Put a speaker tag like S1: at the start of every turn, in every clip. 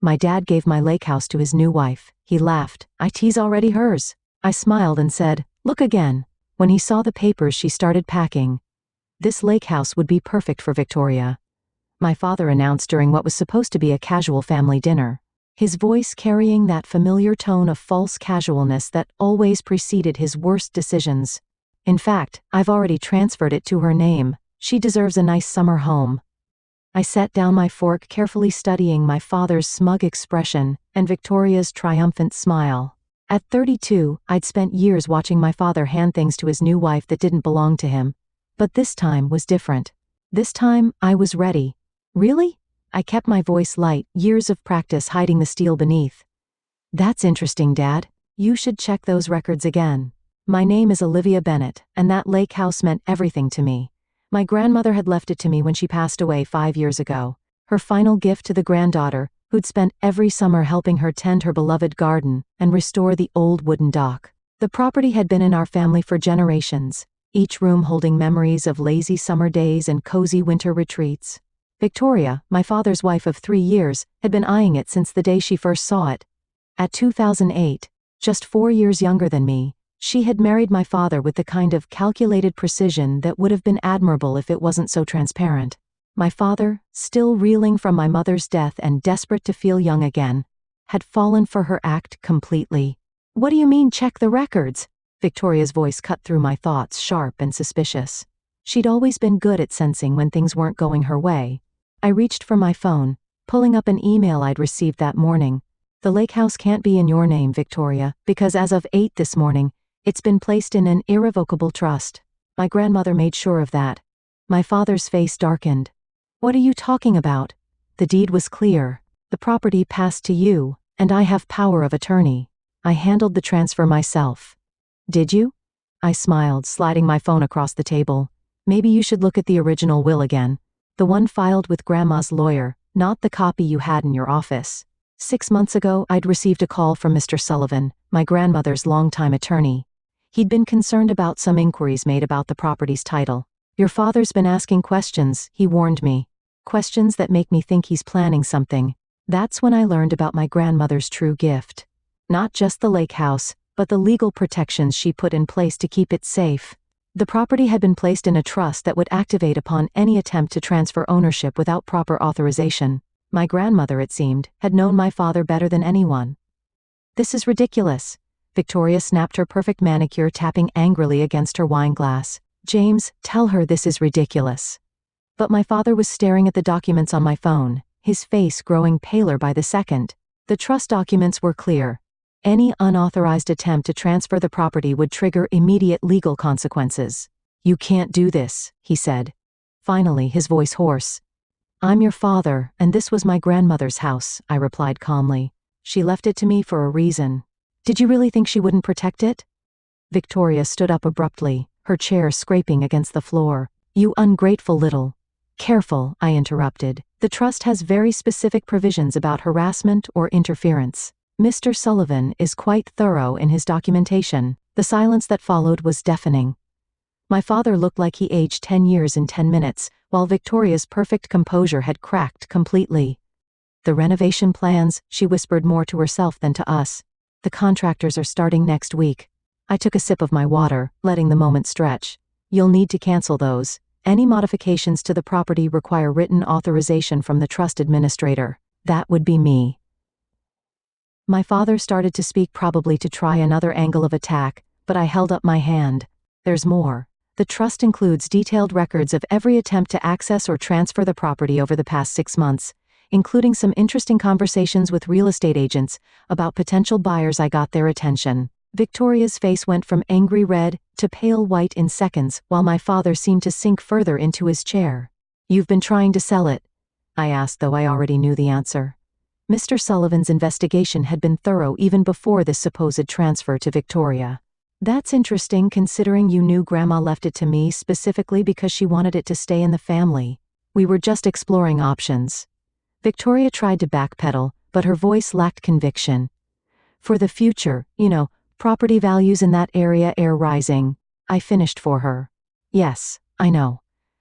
S1: My dad gave my lake house to his new wife. He laughed. It's already hers. I smiled and said, look again. When he saw the papers, she started packing. This lake house would be perfect for Victoria, my father announced during what was supposed to be a casual family dinner, his voice carrying that familiar tone of false casualness that always preceded his worst decisions. In fact, I've already transferred it to her name. She deserves a nice summer home. I set down my fork, carefully studying my father's smug expression and Victoria's triumphant smile. At 32, I'd spent years watching my father hand things to his new wife that didn't belong to him. But this time was different. This time, I was ready. Really? I kept my voice light, years of practice hiding the steel beneath. That's interesting, Dad. You should check those records again. My name is Olivia Bennett, and that lake house meant everything to me. My grandmother had left it to me when she passed away 5 years ago. Her final gift to the granddaughter, who'd spent every summer helping her tend her beloved garden and restore the old wooden dock. The property had been in our family for generations, each room holding memories of lazy summer days and cozy winter retreats. Victoria, my father's wife of 3 years, had been eyeing it since the day she first saw it. At 2008, just 4 years younger than me, she had married my father with the kind of calculated precision that would have been admirable if it wasn't so transparent. My father, still reeling from my mother's death and desperate to feel young again, had fallen for her act completely. What do you mean, check the records? Victoria's voice cut through my thoughts, sharp and suspicious. She'd always been good at sensing when things weren't going her way. I reached for my phone, pulling up an email I'd received that morning. The lake house can't be in your name, Victoria, because as of 8 this morning, it's been placed in an irrevocable trust. My grandmother made sure of that. My father's face darkened. What are you talking about? The deed was clear. The property passed to you, and I have power of attorney. I handled the transfer myself. Did you? I smiled, sliding my phone across the table. Maybe you should look at the original will again. The one filed with Grandma's lawyer, not the copy you had in your office. 6 months ago, I'd received a call from Mr. Sullivan, my grandmother's longtime attorney. He'd been concerned about some inquiries made about the property's title. Your father's been asking questions, he warned me. Questions that make me think he's planning something. That's when I learned about my grandmother's true gift. Not just the lake house, but the legal protections she put in place to keep it safe. The property had been placed in a trust that would activate upon any attempt to transfer ownership without proper authorization. My grandmother, it seemed, had known my father better than anyone. This is ridiculous. Victoria snapped her perfect manicure, tapping angrily against her wine glass. James, tell her this is ridiculous. But my father was staring at the documents on my phone, his face growing paler by the second. The trust documents were clear. Any unauthorized attempt to transfer the property would trigger immediate legal consequences. You can't do this, he said. Finally, his voice hoarse. I'm your father, and this was my grandmother's house, I replied calmly. She left it to me for a reason. Did you really think she wouldn't protect it? Victoria stood up abruptly, her chair scraping against the floor. You ungrateful little. Careful, I interrupted. The trust has very specific provisions about harassment or interference. Mr. Sullivan is quite thorough in his documentation. The silence that followed was deafening. My father looked like he aged 10 years in 10 minutes, while Victoria's perfect composure had cracked completely. The renovation plans, she whispered more to herself than to us. The contractors are starting next week. I took a sip of my water, letting the moment stretch. You'll need to cancel those. Any modifications to the property require written authorization from the trust administrator. That would be me. My father started to speak, probably to try another angle of attack, but I held up my hand. There's more. The trust includes detailed records of every attempt to access or transfer the property over the past 6 months, including some interesting conversations with real estate agents about potential buyers. I got their attention. Victoria's face went from angry red to pale white in seconds, while my father seemed to sink further into his chair. You've been trying to sell it? I asked, though I already knew the answer. Mr. Sullivan's investigation had been thorough even before this supposed transfer to Victoria. That's interesting, considering you knew Grandma left it to me specifically because she wanted it to stay in the family. We were just exploring options. Victoria tried to backpedal, but her voice lacked conviction. For the future, property values in that area are rising. I finished for her. Yes, I know.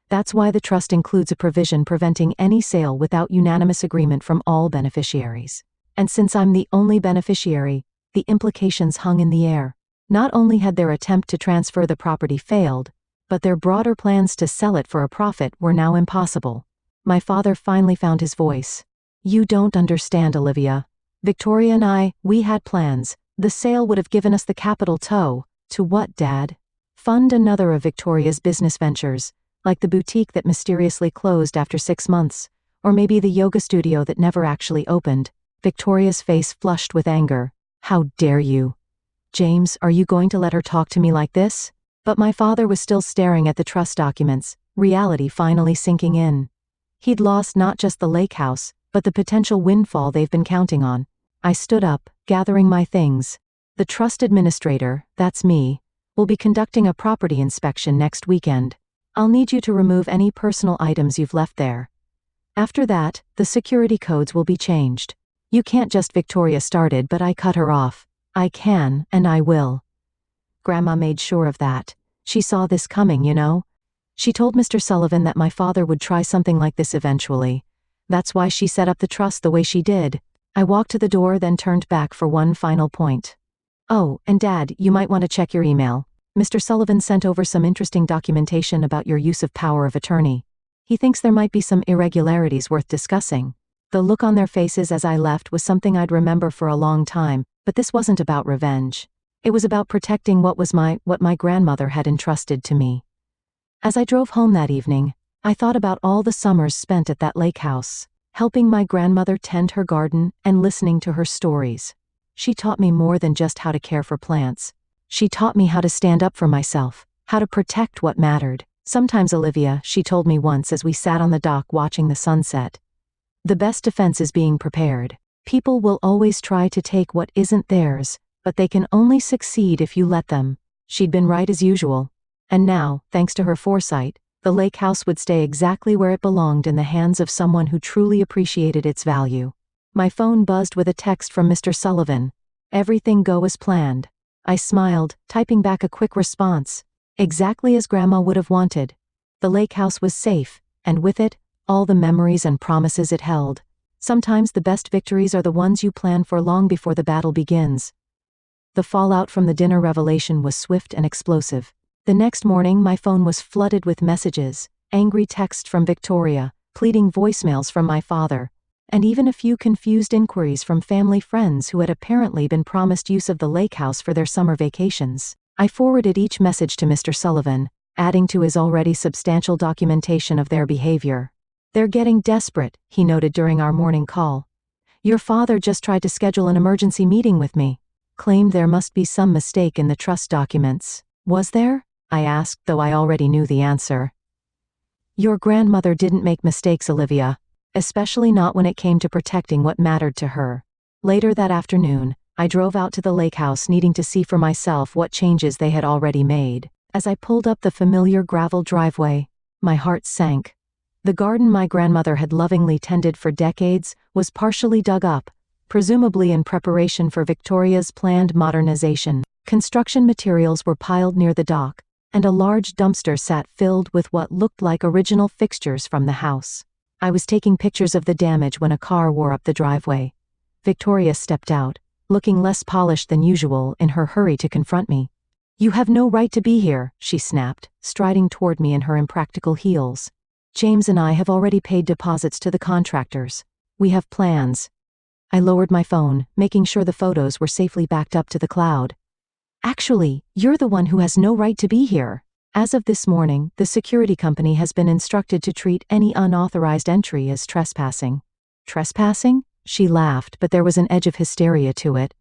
S1: That's why the trust includes a provision preventing any sale without unanimous agreement from all beneficiaries. And since I'm the only beneficiary, the implications hung in the air. Not only had their attempt to transfer the property failed, but their broader plans to sell it for a profit were now impossible. My father finally found his voice. You don't understand, Olivia. Victoria and we had plans. The sale would have given us the capital to what, Dad? Fund another of Victoria's business ventures, like the boutique that mysteriously closed after 6 months, or maybe the yoga studio that never actually opened. Victoria's face flushed with anger. How dare you? James, are you going to let her talk to me like this? But my father was still staring at the trust documents, reality finally sinking in. He'd lost not just the lake house, but the potential windfall they've been counting on. I stood up, gathering my things. The trust administrator, that's me, will be conducting a property inspection next weekend. I'll need you to remove any personal items you've left there. After that, the security codes will be changed. You can't just Victoria started, but I cut her off. I can, and I will. Grandma made sure of that. She saw this coming, you know. She told Mr. Sullivan that my father would try something like this eventually. That's why she set up the trust the way she did. I walked to the door, then turned back for one final point. Oh, and Dad, you might want to check your email. Mr. Sullivan sent over some interesting documentation about your use of power of attorney. He thinks there might be some irregularities worth discussing. The look on their faces as I left was something I'd remember for a long time, but this wasn't about revenge. It was about protecting what my grandmother had entrusted to me. As I drove home that evening, I thought about all the summers spent at that lake house, helping my grandmother tend her garden and listening to her stories. She taught me more than just how to care for plants. She taught me how to stand up for myself, how to protect what mattered. Sometimes, Olivia, she told me once as we sat on the dock watching the sunset, the best defense is being prepared. People will always try to take what isn't theirs, but they can only succeed if you let them. She'd been right as usual. And now, thanks to her foresight, the lake house would stay exactly where it belonged, in the hands of someone who truly appreciated its value. My phone buzzed with a text from Mr. Sullivan. Everything go as planned. I smiled, typing back a quick response. Exactly as Grandma would have wanted. The lake house was safe, and with it, all the memories and promises it held. Sometimes the best victories are the ones you plan for long before the battle begins. The fallout from the dinner revelation was swift and explosive. The next morning, my phone was flooded with messages, angry texts from Victoria, pleading voicemails from my father, and even a few confused inquiries from family friends who had apparently been promised use of the lake house for their summer vacations. I forwarded each message to Mr. Sullivan, adding to his already substantial documentation of their behavior. They're getting desperate, he noted during our morning call. Your father just tried to schedule an emergency meeting with me. Claimed there must be some mistake in the trust documents. Was there? I asked, though I already knew the answer. Your grandmother didn't make mistakes, Olivia, especially not when it came to protecting what mattered to her. Later that afternoon, I drove out to the lake house, needing to see for myself what changes they had already made. As I pulled up the familiar gravel driveway, my heart sank. The garden my grandmother had lovingly tended for decades was partially dug up, presumably in preparation for Victoria's planned modernization. Construction materials were piled near the dock, and a large dumpster sat filled with what looked like original fixtures from the house. I was taking pictures of the damage when a car wore up the driveway. Victoria stepped out, looking less polished than usual in her hurry to confront me. You have no right to be here, she snapped, striding toward me in her impractical heels. James and I have already paid deposits to the contractors. We have plans. I lowered my phone, making sure the photos were safely backed up to the cloud. Actually, you're the one who has no right to be here. As of this morning, the security company has been instructed to treat any unauthorized entry as trespassing. Trespassing? She laughed, but there was an edge of hysteria to it.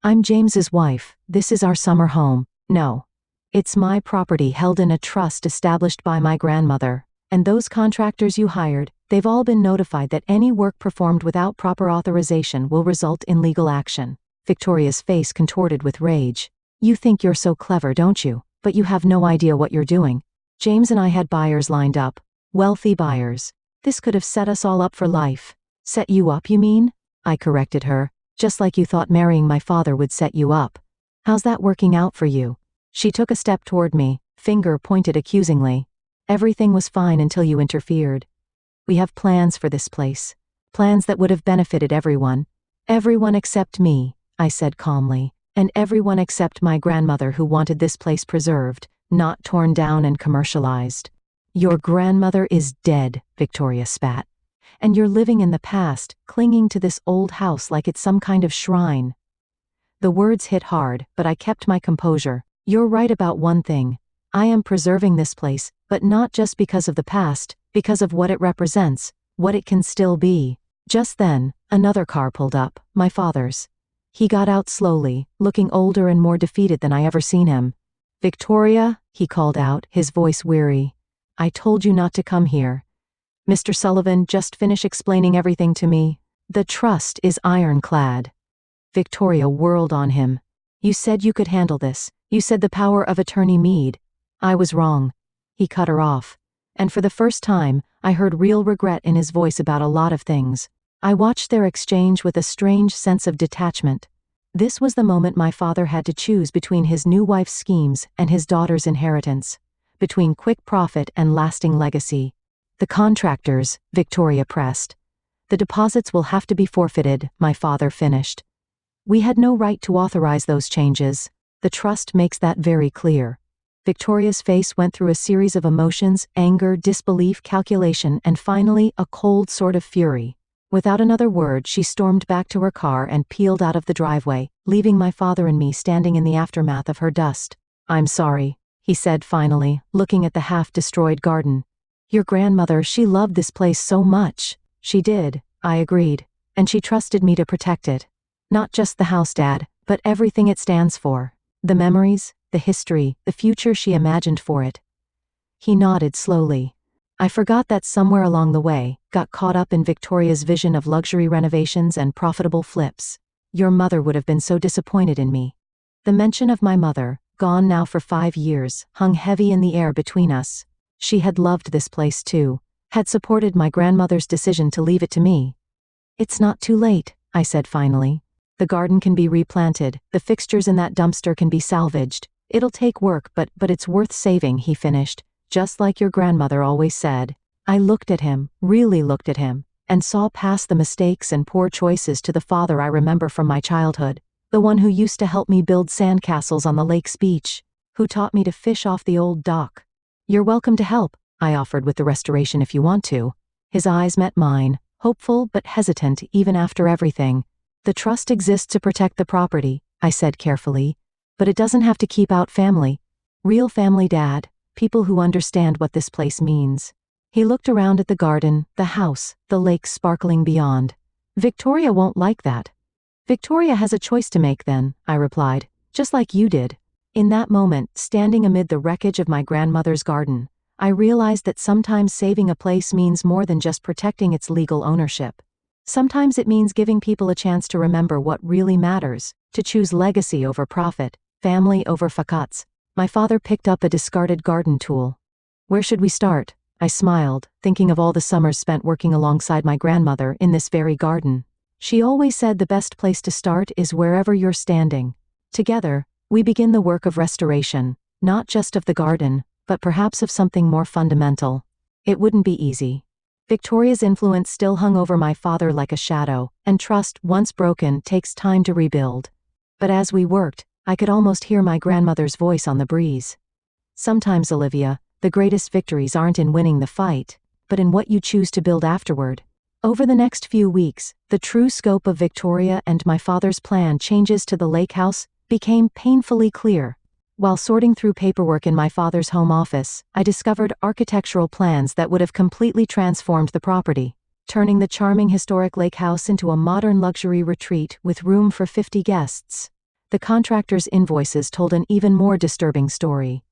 S1: I'm James's wife. This is our summer home. No. It's my property held in a trust established by my grandmother. And those contractors you hired, they've all been notified that any work performed without proper authorization will result in legal action. Victoria's face contorted with rage. You think you're so clever, don't you? But you have no idea what you're doing. James and I had buyers lined up. Wealthy buyers. This could have set us all up for life. Set you up, you mean? I corrected her. Just like you thought marrying my father would set you up. How's that working out for you? She took a step toward me, finger pointed accusingly. Everything was fine until you interfered. We have plans for this place. Plans that would have benefited everyone. Everyone except me, I said calmly, and everyone except my grandmother who wanted this place preserved, not torn down and commercialized. Your grandmother is dead, Victoria spat. And you're living in the past, clinging to this old house like it's some kind of shrine. The words hit hard, but I kept my composure. You're right about one thing. I am preserving this place, but not just because of the past, because of what it represents, what it can still be. Just then, another car pulled up, my father's. He got out slowly, looking older and more defeated than I ever seen him. Victoria, he called out, his voice weary. I told you not to come here. Mr. Sullivan, just finish explaining everything to me. The trust is ironclad. Victoria whirled on him. You said you could handle this. You said the power of Attorney Mead. I was wrong. He cut her off. And for the first time, I heard real regret in his voice about a lot of things. I watched their exchange with a strange sense of detachment. This was the moment my father had to choose between his new wife's schemes and his daughter's inheritance. Between quick profit and lasting legacy. The contractors, Victoria pressed. The deposits will have to be forfeited, my father finished. We had no right to authorize those changes. The trust makes that very clear. Victoria's face went through a series of emotions, anger, disbelief, calculation, and finally, a cold sort of fury. Without another word, she stormed back to her car and peeled out of the driveway, leaving my father and me standing in the aftermath of her dust. I'm sorry, he said finally, looking at the half-destroyed garden. Your grandmother, she loved this place so much. She did, I agreed. And she trusted me to protect it. Not just the house, Dad, but everything it stands for. The memories, the history, the future she imagined for it. He nodded slowly. I forgot that somewhere along the way, got caught up in Victoria's vision of luxury renovations and profitable flips. Your mother would have been so disappointed in me. The mention of my mother, gone now for 5 years, hung heavy in the air between us. She had loved this place too, had supported my grandmother's decision to leave it to me. It's not too late, I said finally. The garden can be replanted, the fixtures in that dumpster can be salvaged. It'll take work, but it's worth saving, he finished, just like your grandmother always said. I looked at him, really looked at him, and saw past the mistakes and poor choices to the father I remember from my childhood, the one who used to help me build sandcastles on the lake's beach, who taught me to fish off the old dock. You're welcome to help, I offered, with the restoration if you want to. His eyes met mine, hopeful but hesitant even after everything. The trust exists to protect the property, I said carefully, but it doesn't have to keep out family. Real family, Dad, people who understand what this place means. He looked around at the garden, the house, the lake sparkling beyond. Victoria won't like that. Victoria has a choice to make then, I replied, just like you did. In that moment, standing amid the wreckage of my grandmother's garden, I realized that sometimes saving a place means more than just protecting its legal ownership. Sometimes it means giving people a chance to remember what really matters, to choose legacy over profit, family over facades. My father picked up a discarded garden tool. Where should we start? I smiled, thinking of all the summers spent working alongside my grandmother in this very garden. She always said the best place to start is wherever you're standing. Together, we begin the work of restoration, not just of the garden, but perhaps of something more fundamental. It wouldn't be easy. Victoria's influence still hung over my father like a shadow, and trust, once broken, takes time to rebuild. But as we worked, I could almost hear my grandmother's voice on the breeze. Sometimes, Olivia, the greatest victories aren't in winning the fight, but in what you choose to build afterward. Over the next few weeks, the true scope of Victoria and my father's plan changes to the lake house became painfully clear. While sorting through paperwork in my father's home office, I discovered architectural plans that would have completely transformed the property, turning the charming historic lake house into a modern luxury retreat with room for 50 guests. The contractor's invoices told an even more disturbing story.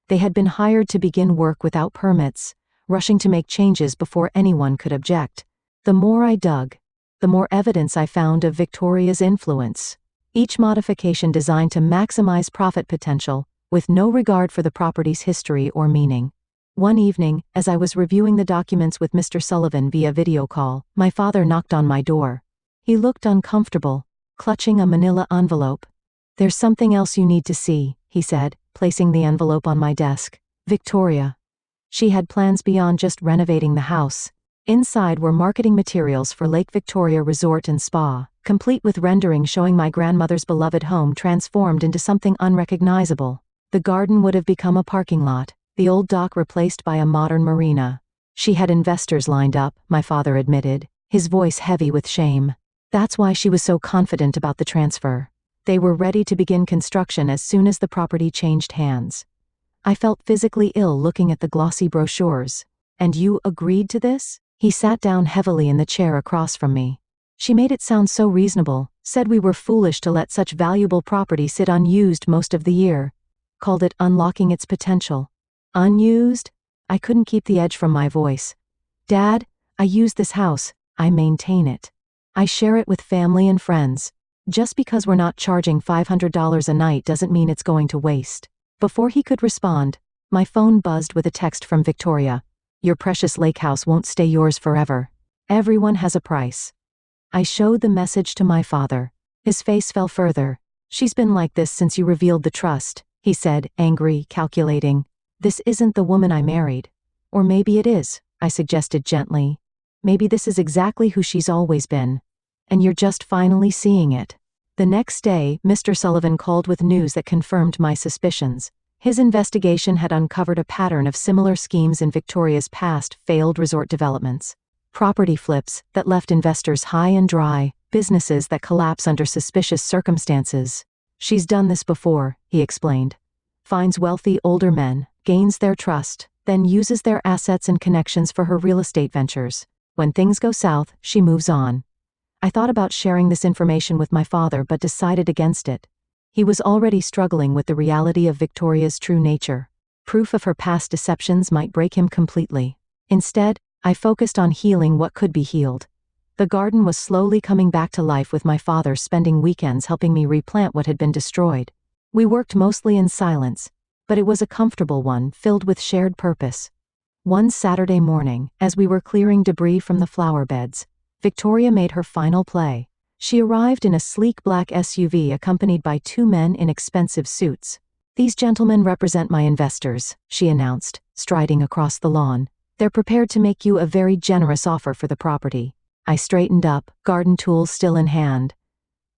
S1: They had been hired to begin work without permits, rushing to make changes before anyone could object. The more I dug, the more evidence I found of Victoria's influence. Each modification designed to maximize profit potential, with no regard for the property's history or meaning. One evening, as I was reviewing the documents with Mr. Sullivan via video call, my father knocked on my door. He looked uncomfortable, clutching a manila envelope. There's something else you need to see, he said, placing the envelope on my desk. Victoria. She had plans beyond just renovating the house. Inside were marketing materials for Lake Victoria Resort and Spa, complete with renderings showing my grandmother's beloved home transformed into something unrecognizable. The garden would have become a parking lot, the old dock replaced by a modern marina. She had investors lined up, my father admitted, his voice heavy with shame. That's why she was so confident about the transfer. They were ready to begin construction as soon as the property changed hands. I felt physically ill looking at the glossy brochures. And you agreed to this? He sat down heavily in the chair across from me. She made it sound so reasonable, said we were foolish to let such valuable property sit unused most of the year. Called it unlocking its potential. Unused? I couldn't keep the edge from my voice. Dad, I use this house, I maintain it. I share it with family and friends. Just because we're not charging $500 a night doesn't mean it's going to waste. Before he could respond, my phone buzzed with a text from Victoria. Your precious lake house won't stay yours forever. Everyone has a price. I showed the message to my father. His face fell further. She's been like this since you revealed the trust, he said, angry, calculating. This isn't the woman I married. Or maybe it is, I suggested gently. Maybe this is exactly who she's always been. And you're just finally seeing it. The next day, Mr. Sullivan called with news that confirmed my suspicions. His investigation had uncovered a pattern of similar schemes in Victoria's past failed resort developments. Property flips that left investors high and dry, businesses that collapse under suspicious circumstances. She's done this before, he explained. Finds wealthy older men, gains their trust, then uses their assets and connections for her real estate ventures. When things go south, she moves on. I thought about sharing this information with my father but decided against it. He was already struggling with the reality of Victoria's true nature. Proof of her past deceptions might break him completely. Instead, I focused on healing what could be healed. The garden was slowly coming back to life with my father spending weekends helping me replant what had been destroyed. We worked mostly in silence, but it was a comfortable one filled with shared purpose. One Saturday morning, as we were clearing debris from the flower beds, Victoria made her final play. She arrived in a sleek black SUV accompanied by two men in expensive suits. These gentlemen represent my investors, she announced, striding across the lawn. They're prepared to make you a very generous offer for the property. I straightened up, garden tools still in hand.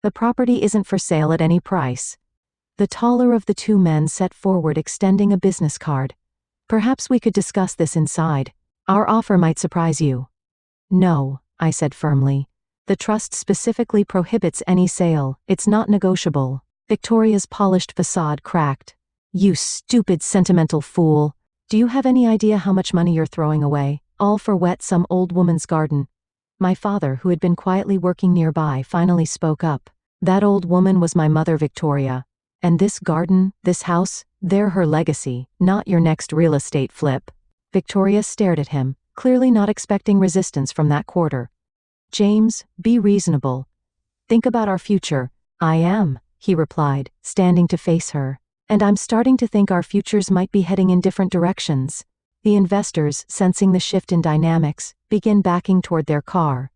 S1: The property isn't for sale at any price. The taller of the two men set forward extending a business card. Perhaps we could discuss this inside. Our offer might surprise you. No, I said firmly. The trust specifically prohibits any sale, it's not negotiable. Victoria's polished facade cracked. You stupid sentimental fool. Do you have any idea how much money you're throwing away, all for some old woman's garden? My father, who had been quietly working nearby, finally spoke up. That old woman was my mother Victoria. And this garden, this house, they're her legacy, not your next real estate flip. Victoria stared at him, clearly not expecting resistance from that quarter. James, be reasonable. Think about our future. I am, he replied, standing to face her. And I'm starting to think our futures might be heading in different directions. The investors, sensing the shift in dynamics, begin backing toward their car.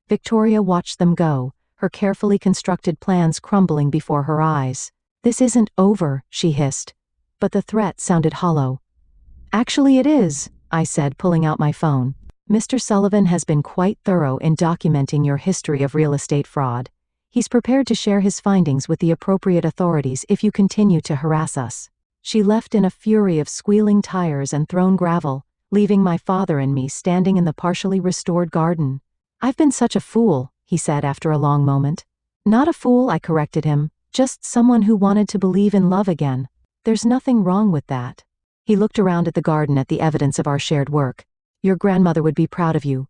S1: Victoria watched them go, her carefully constructed plans crumbling before her eyes. This isn't over, she hissed. But the threat sounded hollow. Actually it is, I said, pulling out my phone. Mr. Sullivan has been quite thorough in documenting your history of real estate fraud. He's prepared to share his findings with the appropriate authorities if you continue to harass us. She left in a fury of squealing tires and thrown gravel, leaving my father and me standing in the partially restored garden. I've been such a fool, he said after a long moment. Not a fool, I corrected him, just someone who wanted to believe in love again. There's nothing wrong with that. He looked around at the garden at the evidence of our shared work. Your grandmother would be proud of you,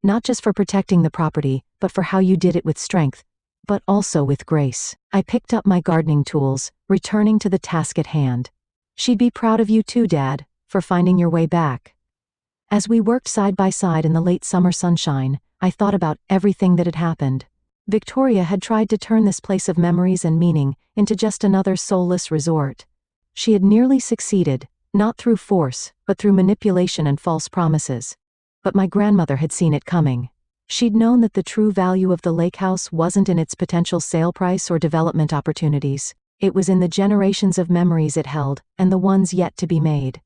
S1: not just for protecting the property, but for how you did it with strength, but also with grace. I picked up my gardening tools, returning to the task at hand. She'd be proud of you too, Dad, for finding your way back. As we worked side by side in the late summer sunshine, I thought about everything that had happened. Victoria had tried to turn this place of memories and meaning into just another soulless resort. She had nearly succeeded, not through force, but through manipulation and false promises. But my grandmother had seen it coming. She'd known that the true value of the lake house wasn't in its potential sale price or development opportunities. It was in the generations of memories it held, and the ones yet to be made.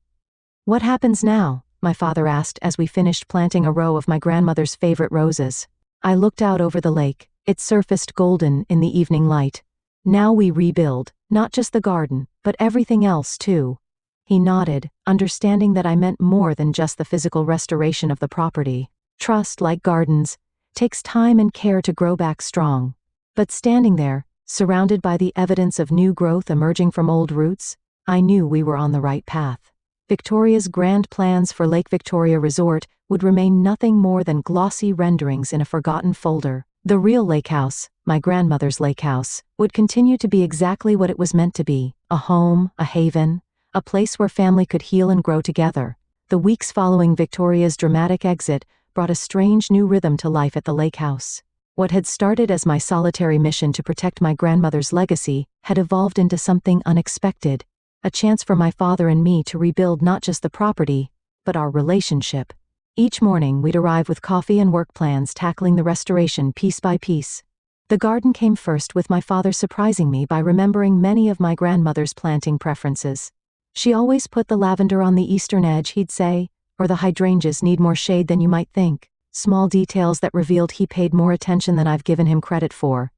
S1: What happens now? My father asked as we finished planting a row of my grandmother's favorite roses. I looked out over the lake. It surfaced golden in the evening light. Now we rebuild, not just the garden, but everything else too. He nodded, understanding that I meant more than just the physical restoration of the property. Trust, like gardens, takes time and care to grow back strong. But standing there, surrounded by the evidence of new growth emerging from old roots, I knew we were on the right path. Victoria's grand plans for Lake Victoria Resort would remain nothing more than glossy renderings in a forgotten folder. The real lake house, my grandmother's lake house, would continue to be exactly what it was meant to be: a home, a haven, a place where family could heal and grow together. The weeks following Victoria's dramatic exit brought a strange new rhythm to life at the lake house. What had started as my solitary mission to protect my grandmother's legacy had evolved into something unexpected, a chance for my father and me to rebuild not just the property, but our relationship. Each morning we'd arrive with coffee and work plans, tackling the restoration piece by piece. The garden came first, with my father surprising me by remembering many of my grandmother's planting preferences. She always put the lavender on the eastern edge, he'd say, or the hydrangeas need more shade than you might think. Small details that revealed he paid more attention than I've given him credit for.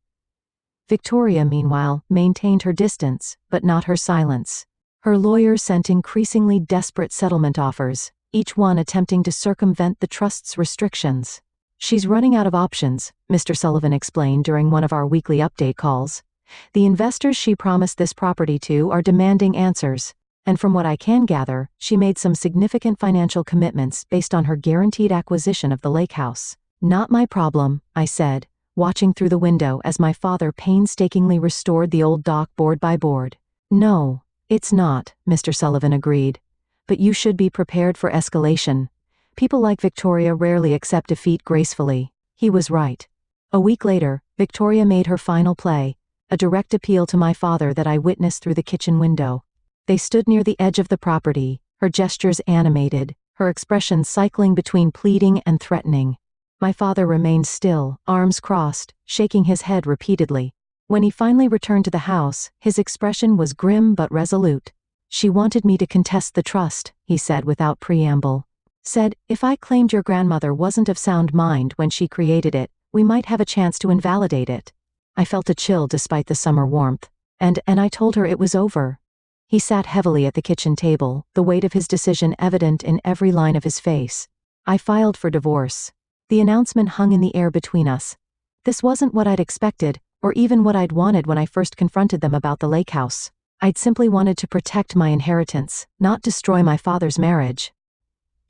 S1: Victoria, meanwhile, maintained her distance, but not her silence. Her lawyers sent increasingly desperate settlement offers, each one attempting to circumvent the trust's restrictions. She's running out of options, Mr. Sullivan explained during one of our weekly update calls. The investors she promised this property to are demanding answers, and from what I can gather, she made some significant financial commitments based on her guaranteed acquisition of the lake house. Not my problem, I said, watching through the window as my father painstakingly restored the old dock board by board. No, it's not, Mr. Sullivan agreed. But you should be prepared for escalation. People like Victoria rarely accept defeat gracefully. He was right. A week later, Victoria made her final play, a direct appeal to my father that I witnessed through the kitchen window. They stood near the edge of the property, her gestures animated, her expression cycling between pleading and threatening. My father remained still, arms crossed, shaking his head repeatedly. When he finally returned to the house, his expression was grim but resolute. She wanted me to contest the trust, he said without preamble. Said, if I claimed your grandmother wasn't of sound mind when she created it, we might have a chance to invalidate it. I felt a chill despite the summer warmth. And I told her it was over. He sat heavily at the kitchen table, the weight of his decision evident in every line of his face. I filed for divorce. The announcement hung in the air between us. This wasn't what I'd expected, or even what I'd wanted when I first confronted them about the lake house. I'd simply wanted to protect my inheritance, not destroy my father's marriage.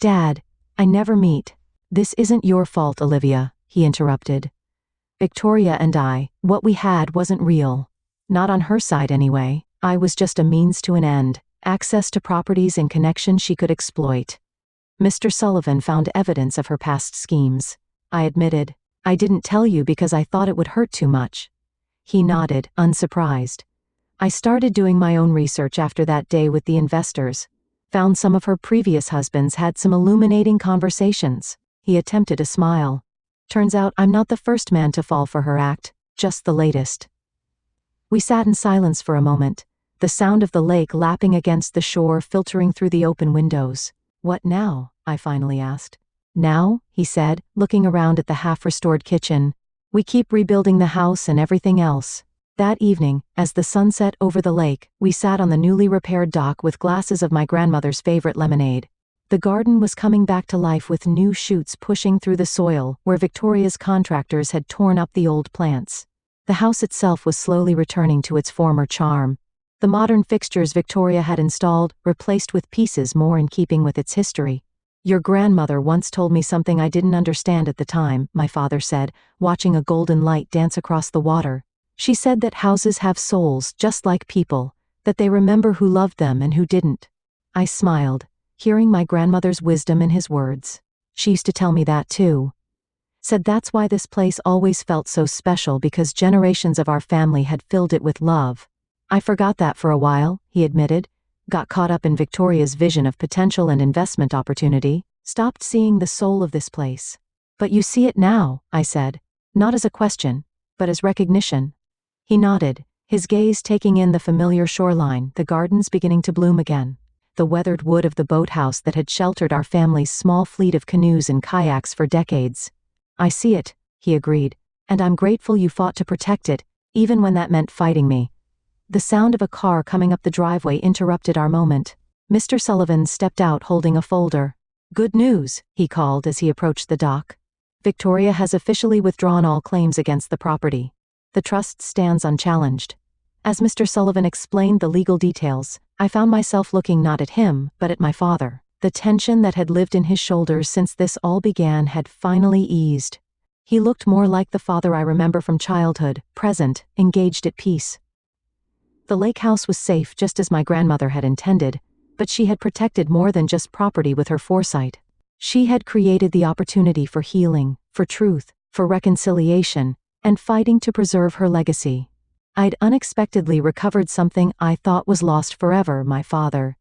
S1: Dad, I never meet. This isn't your fault, Olivia, he interrupted. Victoria and I, what we had wasn't real. Not on her side anyway. I was just a means to an end, access to properties and connections she could exploit. Mr. Sullivan found evidence of her past schemes. I admitted, I didn't tell you because I thought it would hurt too much. He nodded, unsurprised. I started doing my own research after that day with the investors. Found some of her previous husbands had some illuminating conversations. He attempted a smile. Turns out I'm not the first man to fall for her act, just the latest. We sat in silence for a moment, the sound of the lake lapping against the shore filtering through the open windows. What now? I finally asked. Now, he said, looking around at the half-restored kitchen. We keep rebuilding the house and everything else. That evening, as the sun set over the lake, we sat on the newly repaired dock with glasses of my grandmother's favorite lemonade. The garden was coming back to life with new shoots pushing through the soil where Victoria's contractors had torn up the old plants. The house itself was slowly returning to its former charm. The modern fixtures Victoria had installed, replaced with pieces more in keeping with its history. Your grandmother once told me something I didn't understand at the time, my father said, watching a golden light dance across the water. She said that houses have souls just like people, that they remember who loved them and who didn't. I smiled, hearing my grandmother's wisdom in his words. She used to tell me that too. Said that's why this place always felt so special, because generations of our family had filled it with love. I forgot that for a while, he admitted. Got caught up in Victoria's vision of potential and investment opportunity, stopped seeing the soul of this place. But you see it now, I said. Not as a question, but as recognition. He nodded, his gaze taking in the familiar shoreline, the gardens beginning to bloom again. the weathered wood of the boathouse that had sheltered our family's small fleet of canoes and kayaks for decades. I see it, he agreed, and I'm grateful you fought to protect it, even when that meant fighting me. The sound of a car coming up the driveway interrupted our moment. Mr. Sullivan stepped out holding a folder. Good news, he called as he approached the dock. Victoria has officially withdrawn all claims against the property. The trust stands unchallenged. As Mr. Sullivan explained the legal details, I found myself looking not at him, but at my father. The tension that had lived in his shoulders since this all began had finally eased. He looked more like the father I remember from childhood, present, engaged at peace. The lake house was safe just as my grandmother had intended, but she had protected more than just property with her foresight. She had created the opportunity for healing, for truth, for reconciliation, and fighting to preserve her legacy. I'd unexpectedly recovered something I thought was lost forever, my father.